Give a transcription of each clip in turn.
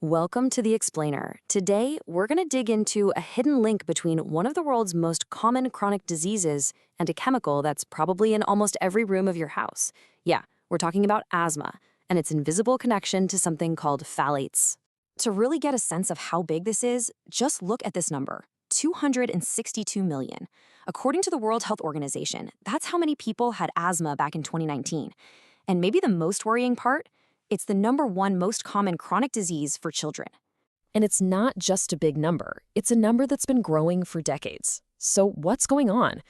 Welcome to The Explainer. Today, we're going to dig into a hidden link between one of the world's most common chronic diseases and a chemical that's probably in almost every room of your house. Yeah, we're talking about asthma and its invisible connection to something called phthalates. To really get a sense of how big this is, just look at this number, 262 million. According to the World Health Organization, that's how many people had asthma back in 2019. And maybe the most worrying part? It's the #1 most common chronic disease for children. And it's not just a big number. It's a number that's been growing for decades. So what's going on?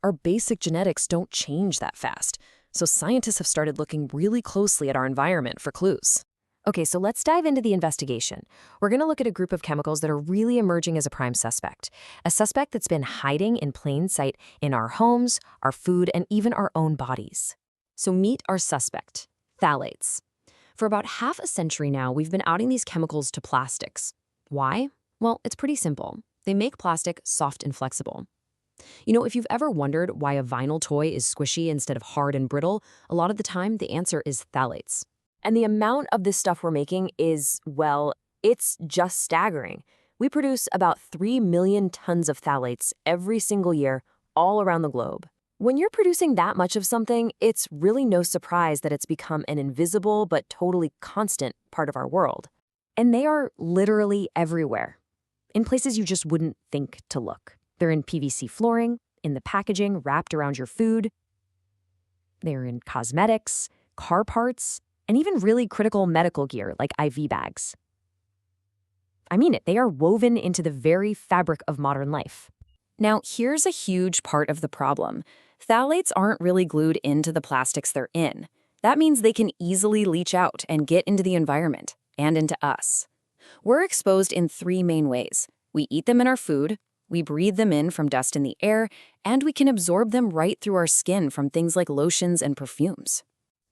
Our basic genetics don't change that fast. So scientists have started looking really closely at our environment for clues. Okay, so let's dive into the investigation. We're going to look at a group of chemicals that are really emerging as a prime suspect. A suspect that's been hiding in plain sight in our homes, our food, and even our own bodies. So meet our suspect, phthalates. For about half a century now, we've been outing these chemicals to plastics. Why? Well, it's pretty simple. They make plastic soft and flexible. If you've ever wondered why a vinyl toy is squishy instead of hard and brittle, a lot of the time the answer is phthalates. And the amount of this stuff we're making is, well, it's just staggering. We produce about 3 million tons of phthalates every single year, all around the globe. When you're producing that much of something, it's really no surprise that it's become an invisible but totally constant part of our world. And they are literally everywhere, in places you just wouldn't think to look. They're in PVC flooring, in the packaging wrapped around your food. They're in cosmetics, car parts, and even really critical medical gear like IV bags. I mean it, they are woven into the very fabric of modern life. Now, here's a huge part of the problem. Phthalates aren't really glued into the plastics they're in. That means they can easily leach out and get into the environment and into us. We're exposed in 3 main ways. We eat them in our food, we breathe them in from dust in the air, and we can absorb them right through our skin from things like lotions and perfumes.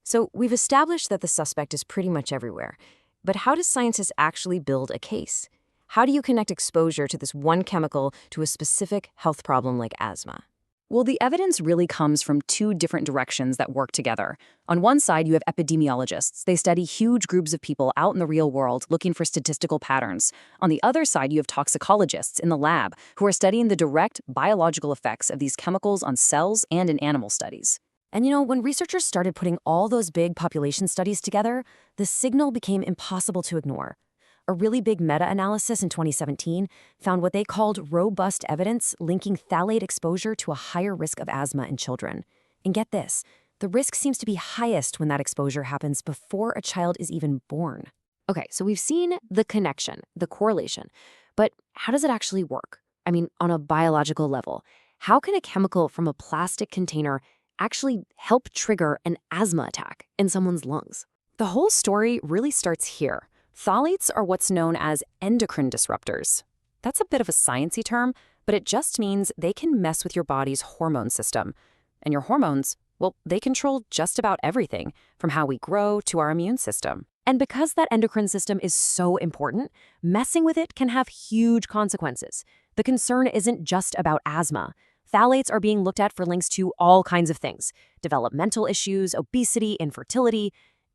So we've established that the suspect is pretty much everywhere. But how do scientists actually build a case? How do you connect exposure to this one chemical to a specific health problem like asthma? Well, the evidence really comes from 2 different directions that work together. On one side, you have epidemiologists. They study huge groups of people out in the real world looking for statistical patterns. On the other side, you have toxicologists in the lab who are studying the direct biological effects of these chemicals on cells and in animal studies. And when researchers started putting all those big population studies together, the signal became impossible to ignore. A really big meta-analysis in 2017 found what they called robust evidence linking phthalate exposure to a higher risk of asthma in children. And get this, the risk seems to be highest when that exposure happens before a child is even born. Okay, so we've seen the connection, the correlation, but how does it actually work? On a biological level, how can a chemical from a plastic container actually help trigger an asthma attack in someone's lungs? The whole story really starts here. Phthalates are what's known as endocrine disruptors. That's a bit of a sciencey term, but it just means they can mess with your body's hormone system. And your hormones, well, they control just about everything, from how we grow to our immune system. And because that endocrine system is so important, messing with it can have huge consequences. The concern isn't just about asthma. Phthalates are being looked at for links to all kinds of things: developmental issues, obesity, infertility.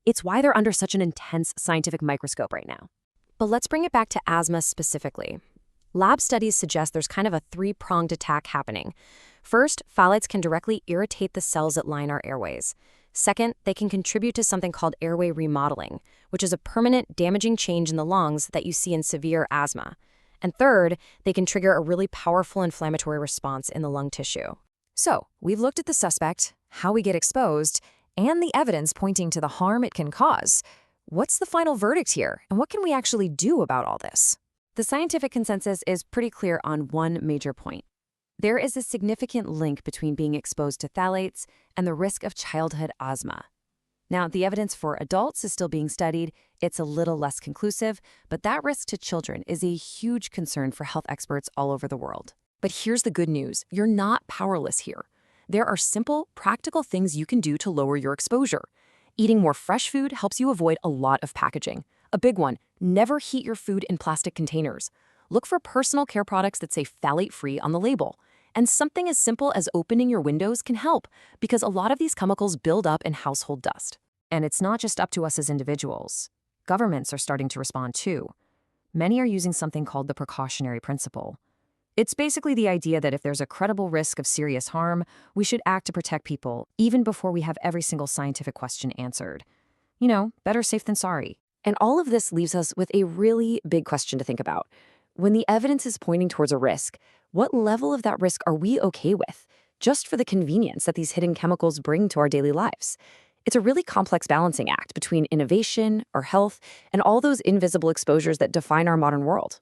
It's why they're under such an intense scientific microscope right now. But let's bring it back to asthma specifically. Lab studies suggest there's kind of a 3-pronged attack happening. First, phthalates can directly irritate the cells that line our airways. Second, they can contribute to something called airway remodeling, which is a permanent damaging change in the lungs that you see in severe asthma. And third, they can trigger a really powerful inflammatory response in the lung tissue. So, we've looked at the suspect, how we get exposed, and the evidence pointing to the harm it can cause. What's the final verdict here, and what can we actually do about all this? The scientific consensus is pretty clear on one major point. There is a significant link between being exposed to phthalates and the risk of childhood asthma. Now, the evidence for adults is still being studied. It's a little less conclusive, but that risk to children is a huge concern for health experts all over the world. But here's the good news. You're not powerless here. There are simple, practical things you can do to lower your exposure. Eating more fresh food helps you avoid a lot of packaging. A big one, never heat your food in plastic containers. Look for personal care products that say phthalate-free on the label. And something as simple as opening your windows can help, because a lot of these chemicals build up in household dust. And it's not just up to us as individuals. governments are starting to respond too. Many are using something called the precautionary principle. It's basically the idea that if there's a credible risk of serious harm, we should act to protect people, even before we have every single scientific question answered. Better safe than sorry. And all of this leaves us with a really big question to think about. When the evidence is pointing towards a risk, what level of that risk are we okay with, just for the convenience that these hidden chemicals bring to our daily lives? It's a really complex balancing act between innovation, our health, and all those invisible exposures that define our modern world.